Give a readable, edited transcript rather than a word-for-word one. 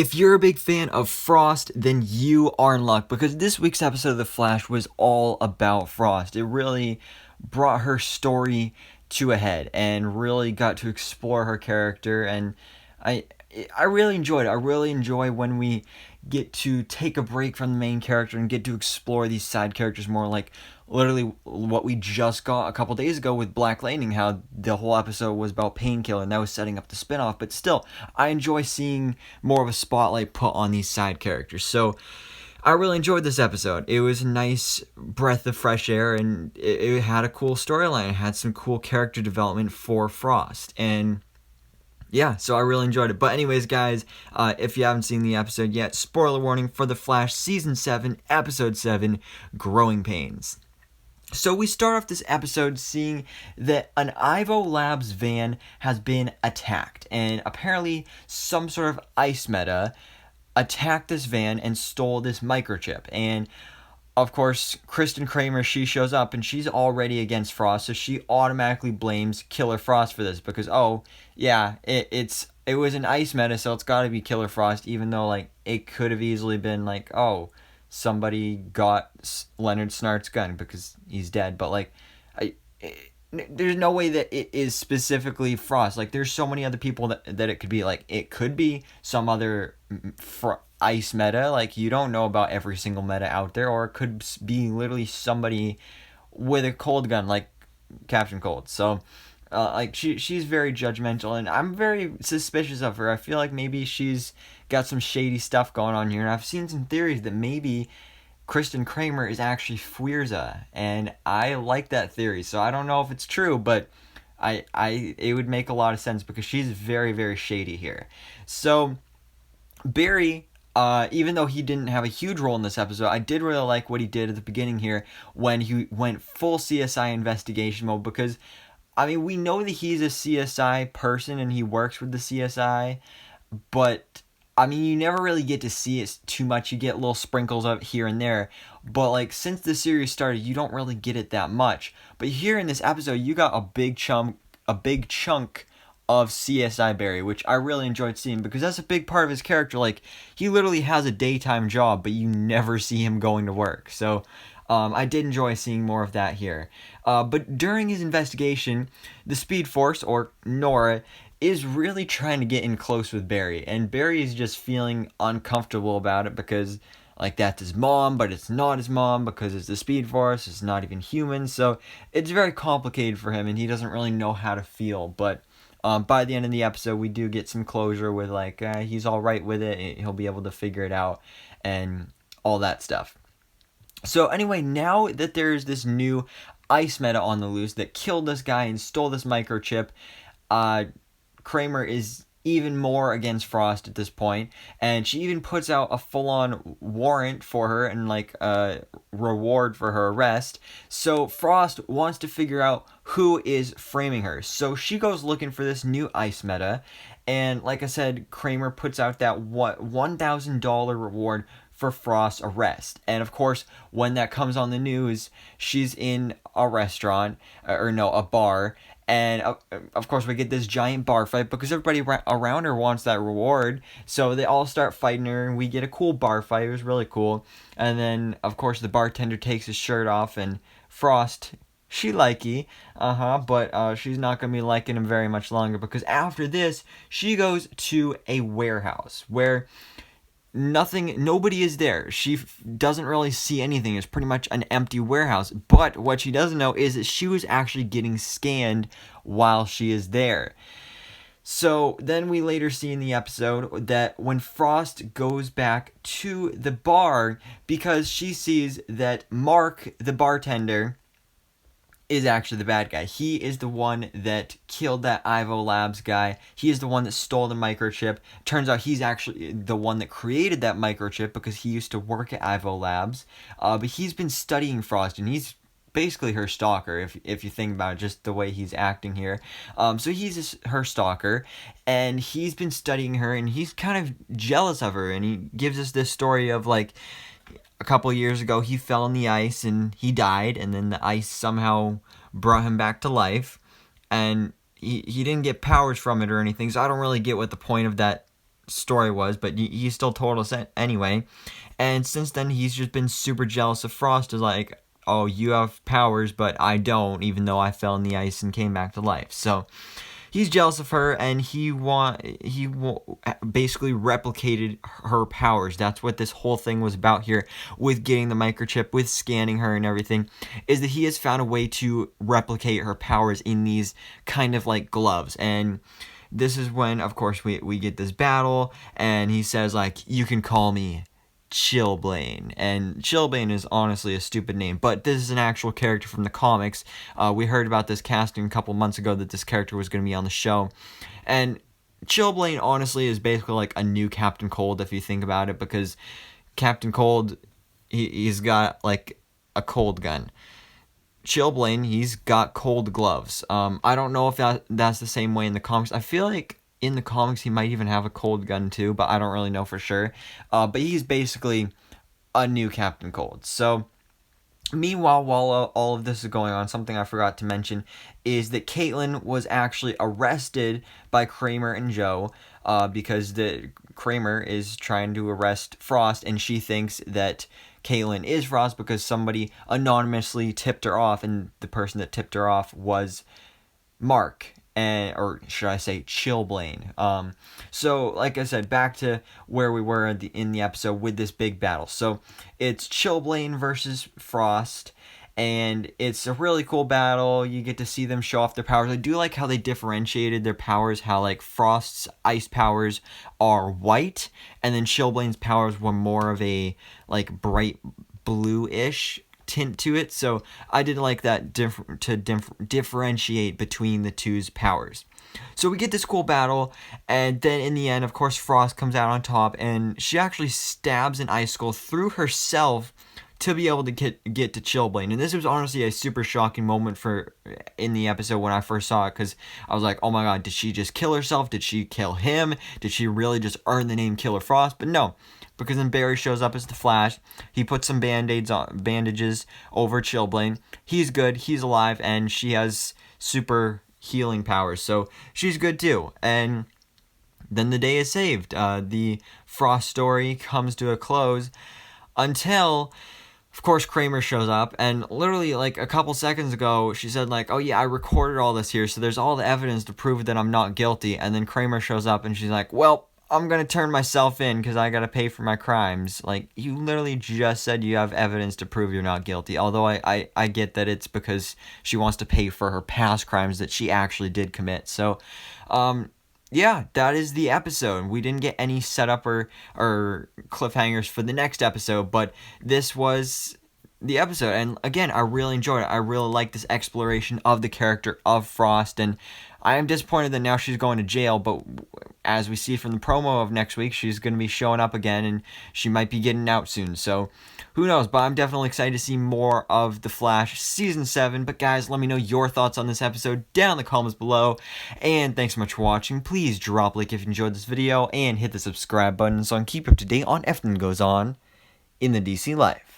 If you're a big fan of Frost, then you are in luck, because this week's episode of The Flash was all about Frost. It really brought her story to a head and really got to explore her character, and I really enjoyed it. I really enjoy when we get to take a break from the main character and get to explore these side characters more, like literally what we just got a couple days ago with Black Lightning, how the whole episode was about Painkiller, and that was setting up the spinoff. But still, I enjoy seeing more of a spotlight put on these side characters. So I really enjoyed this episode. It was a nice breath of fresh air, and it had a cool storyline. It had some cool character development for Frost, and yeah, so I really enjoyed it. But anyways, guys, if you haven't seen the episode yet, spoiler warning for The Flash Season 7, Episode 7, Growing Pains. So we start off this episode seeing that an Ivo Labs van has been attacked, and apparently some sort of ice meta attacked this van and stole this microchip. And of course, Kristen Kramer, she shows up and she's already against Frost, so she automatically blames Killer Frost for this because, oh yeah, it was an ice meta, so it's got to be Killer Frost, even though like it could have easily been like, oh, somebody got Leonard Snart's gun because he's dead. But like, there's no way that it is specifically Frost. Like, there's so many other people that it could be. Like, it could be some other ice meta. Like, you don't know about every single meta out there, or it could be literally somebody with a cold gun, like Captain Cold. So, like, she's very judgmental, and I'm very suspicious of her. I feel like maybe she's got some shady stuff going on here, and I've seen some theories that maybe Kristen Kramer is actually Fwirza, and I like that theory. So I don't know if it's true, but it would make a lot of sense because she's very, very shady here. So Barry, even though he didn't have a huge role in this episode, I did really like what he did at the beginning here when he went full CSI investigation mode, because I mean, we know that he's a CSI person and he works with the CSI, but I mean, you never really get to see it too much. You get little sprinkles of it here and there, but like, since the series started, you don't really get it that much. But here in this episode, you got a big chunk of CSI Barry, which I really enjoyed seeing, because that's a big part of his character. Like, he literally has a daytime job, but you never see him going to work. So I did enjoy seeing more of that here. But during his investigation, the Speed Force, or Nora, is really trying to get in close with Barry, and Barry is just feeling uncomfortable about it because, like, that's his mom, but it's not his mom because it's the Speed Force, it's not even human, so it's very complicated for him, and he doesn't really know how to feel. But by the end of the episode, we do get some closure with, like, he's alright with it, he'll be able to figure it out, and all that stuff. So anyway, now that there's this new ice meta on the loose that killed this guy and stole this microchip, Kramer is even more against Frost at this point, and she even puts out a full-on warrant for her and like a reward for her arrest. So Frost wants to figure out who is framing her, so she goes looking for this new ice meta, and like I said, Kramer puts out that $1,000 reward for Frost's arrest. And of course, when that comes on the news, she's in a restaurant, a bar, and of course we get this giant bar fight because everybody around her wants that reward. So they all start fighting her, and we get a cool bar fight. It was really cool. And then, of course, the bartender takes his shirt off, and Frost, she likey, but she's not going to be liking him very much longer, because after this, she goes to a warehouse where nobody is there. She doesn't really see anything. It's pretty much an empty warehouse. But what she doesn't know is that she was actually getting scanned while she is there. So then we later see in the episode that when Frost goes back to the bar, because she sees that Mark, the bartender, is actually the bad guy. He is the one that killed that Ivo Labs guy. He is the one that stole the microchip. Turns out he's actually the one that created that microchip because he used to work at Ivo Labs. But he's been studying Frost, and he's basically her stalker, if you think about it, just the way he's acting here. So he's her stalker, and he's been studying her, and he's kind of jealous of her, and he gives us this story of, like, a couple years ago, he fell in the ice and he died, and then the ice somehow brought him back to life, and he didn't get powers from it or anything, so I don't really get what the point of that story was, but he still told us anyway. And since then, he's just been super jealous of Frost. Is like, oh, you have powers, but I don't, even though I fell in the ice and came back to life. So he's jealous of her, and he basically replicated her powers. That's what this whole thing was about here, with getting the microchip, with scanning her and everything, is that he has found a way to replicate her powers in these kind of like gloves. And this is when, of course, we get this battle, and he says, like, you can call me Chillblaine. And Chillblaine is honestly a stupid name, but this is an actual character from the comics. We heard about this casting a couple months ago, that this character was going to be on the show. And Chillblaine, honestly, is basically like a new Captain Cold, if you think about it, because Captain Cold, he's got like a cold gun. Chillblaine, he's got cold gloves. I don't know if that's the same way in the comics. I feel like in the comics, he might even have a cold gun too, but I don't really know for sure. But he's basically a new Captain Cold. So, meanwhile, while all of this is going on, something I forgot to mention is that Caitlyn was actually arrested by Kramer and Joe, because Kramer is trying to arrest Frost, and she thinks that Caitlyn is Frost because somebody anonymously tipped her off, and the person that tipped her off was Mark. Or should I say Chillblaine. So, like I said, back to where we were in the episode with this big battle. So, it's Chillblaine versus Frost, and it's a really cool battle. You get to see them show off their powers. I do like how they differentiated their powers, how, like, Frost's ice powers are white, and then Chillblaine's powers were more of a, like, bright blue-ish tint to it. So I did like that to differentiate between the two's powers. So we get this cool battle, and then in the end, of course, Frost comes out on top, and she actually stabs an icicle through herself to be able to get to Chillblaine. And this was honestly a super shocking moment in the episode when I first saw it, because I was like, oh my god, did she just kill herself? Did she kill him? Did she really just earn the name Killer Frost? But no, because then Barry shows up as the Flash. He puts some bandages over Chillblaine. He's good, he's alive, and she has super healing powers, so she's good too. And then the day is saved. The Frost story comes to a close until, of course, Kramer shows up, and literally, like, a couple seconds ago, she said, like, oh yeah, I recorded all this here, so there's all the evidence to prove that I'm not guilty. And then Kramer shows up, and she's like, well, I'm gonna turn myself in because I gotta pay for my crimes. Like, you literally just said you have evidence to prove you're not guilty. Although I get that it's because she wants to pay for her past crimes that she actually did commit. So, yeah, that is the episode. We didn't get any setup or cliffhangers for the next episode, but this was the episode. And again, I really enjoyed it. I really like this exploration of the character of Frost, and I am disappointed that now she's going to jail, but as we see from the promo of next week, she's going to be showing up again, and she might be getting out soon. So, who knows? But I'm definitely excited to see more of The Flash Season 7. But guys, let me know your thoughts on this episode down in the comments below. And thanks so much for watching. Please drop a like if you enjoyed this video, and hit the subscribe button so I can keep you up to date on everything that goes on in the DC life.